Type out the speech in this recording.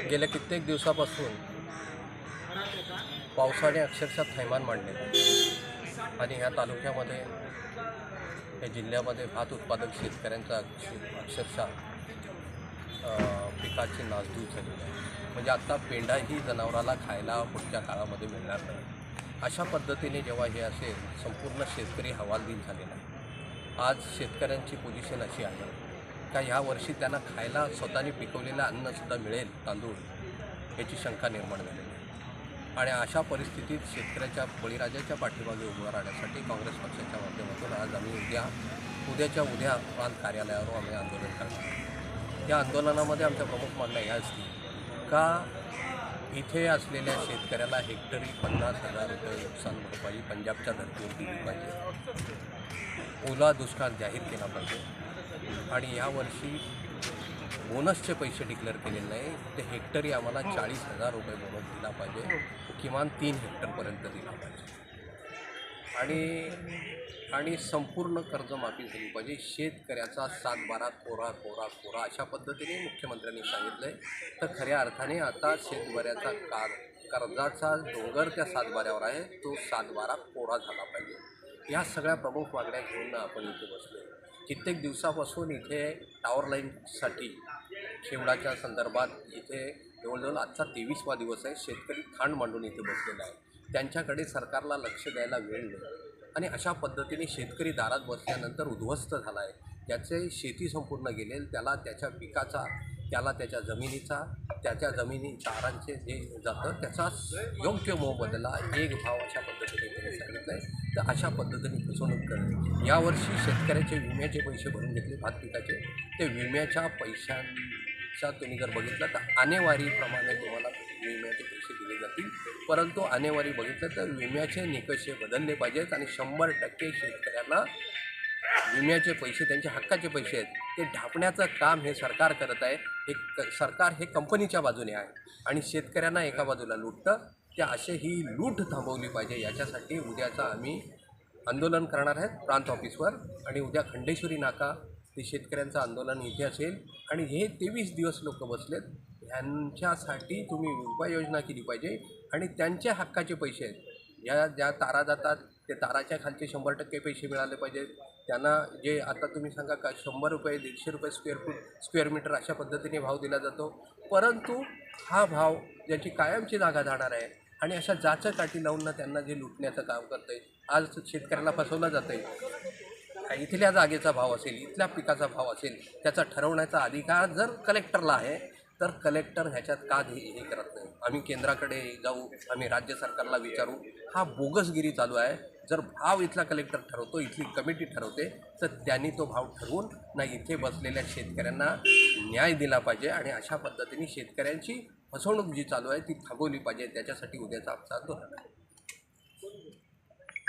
गेल्या कित्येक दिवसापासून पावसाने अक्षरशः थैमान मांडलेलं आहे आणि ह्या तालुक्यामध्ये या जिल्ह्यामध्ये भात उत्पादक शेतकऱ्यांचा अक्षरशः पिकाची नासधूस झालेली आहे. म्हणजे आत्ता पेंडाही जनावराला खायला पुढच्या काळामध्ये मिळणार नाही. अशा पद्धतीने जेव्हा हे असे संपूर्ण शेतकरी हवालदिल झालेला आहे. आज शेतकऱ्यांची पोझिशन अशी आहे का ह्या वर्षी त्यांना खायला स्वतःने पिकवलेलं अन्नसुद्धा मिळेल तांदूळ याची शंका निर्माण झालेली आहे. आणि अशा परिस्थितीत शेतकऱ्याच्या बळीराजाच्या पाठीमागे उभं राहण्यासाठी काँग्रेस पक्षाच्या माध्यमातून आज आम्ही उद्याच्या उद्या प्रांत कार्यालयावर आम्ही आंदोलन करणार. या आंदोलनामध्ये आमच्या प्रमुख मागण्या ह्या असतील का इथे असलेल्या शेतकऱ्याला हेक्टरी 50,000 रुपये नुकसान भरपाई पंजाबच्या धर्तीवर दिली पाहिजे. ओला दुष्काळ जाहीर केला पाहिजे आणि यावर्षी बोनसचे पैसे डिक्लेअर केलेले नाही. ते हेक्टरी आम्हाला 40,000 रुपये बोनस दिला पाहिजे, किमान 3 हेक्टरपर्यंत दिला पाहिजे आणि संपूर्ण कर्जमाफी झाली पाहिजे. शेतकऱ्याचा 7/12 कोरा कोरा कोरा अशा पद्धतीने मुख्यमंत्र्यांनी सांगितलं आहे. तर खऱ्या अर्थाने आता शेतकऱ्याचा कर्जाचा डोंगर त्या 7/12वर आहे, तो 7/12 कोरा झाला पाहिजे. या सगळ्या प्रमुख मागण्या घेऊन आपण इथे बसलो. कित्येक दिवसापासून इथे टॉवर लाईनसाठी शेवडाच्या संदर्भात इथे जवळजवळ आजचा 23वा दिवस आहे. शेतकरी खांड मांडून इथे बसलेला आहे. त्यांच्याकडे सरकारला लक्ष द्यायला वेळ नाही आणि अशा पद्धतीने शेतकरी दारात बसल्यानंतर उद्ध्वस्त झाला आहे. त्याचे शेती संपूर्ण गेलेल, त्याला त्याच्या पिकाचा, त्याला त्याच्या जमिनीचा, त्याच्या जमिनी तारांचे जे जातं त्याचा योग्य मोबदला एक भाव अशा पद्धतीने त्यांनी सांगितलं आहे. तर अशा पद्धतीने फसवणूक करणे. यावर्षी शेतकऱ्याचे विम्याचे पैसे भरून घेतले भात पिकाचे. ते विम्याच्या पैशांचा तुम्ही जर बघितलं तर आणेवारीप्रमाणे तुम्हाला विम्याचे पैसे दिले जातील. परंतु आणेवारी बघितलं तर विम्याचे निकष बदलले पाहिजेत आणि 100% शेतकऱ्यांना विम्याचे पैसे, त्यांच्या हक्काचे पैसे आहेत ते ढापण्याचं काम हे सरकार करत आहे. सरकार हे कंपनीच्या बाजूने आहे आणि शेतकऱ्यांना एका बाजूला लुटतं. त्या असे ही लूट थांबवली पाहिजे. याच्यासाठी उद्याचा आम्ही आंदोलन करणार आहेत प्रांत ऑफिसवर आणि उद्या खंडेश्वरी नाका ते शेतकऱ्यांचं आंदोलन इथे असेल आणि हे 23 दिवस लोक बसलेत. ह्यांच्यासाठी तुम्ही उपाययोजना केली पाहिजे आणि त्यांच्या हक्काचे पैसे आहेत, ज्या तारा जातात ते ताराच्या खालचे 100% पैसे मिळाले पाहिजेत. त्यांना जे आता तुम्ही सांगा का 100 रुपये 150 रुपये स्क्वेअर मीटर अशा पद्धतीने भाव दिला जातो. परंतु हा भाव ज्याची कायमची जागा जाणार आहे आणि अशा जाचं काठी लावून त्यांना जे लुटण्याचं काम करतं आहे. आज शेतकऱ्याला फसवलं जातं आहे. इथल्या जागेचा भाव असेल, इथल्या पिकाचा भाव असेल, त्याचा ठरवण्याचा अधिकार जर कलेक्टरला आहे तर कलेक्टर ह्याच्यात का हे करत नाही. आम्ही केंद्राकडे जाऊ, आम्ही राज्य सरकारला विचारू. हा बोगसगिरी चालू आहे. जर भाव इथला कलेक्टर ठरवतो, इथली कमिटी ठरवते, तर त्यांनी तो भाव ठरवून ना इथे बसलेल्या शेतकऱ्यांना न्याय दिला पाहिजे आणि अशा पद्धतीने शेतकऱ्यांची फसवणूक जी चालू आहे ती थांबवली पाहिजे. त्याच्यासाठी उद्याचा आमचा आंदोलन आहे.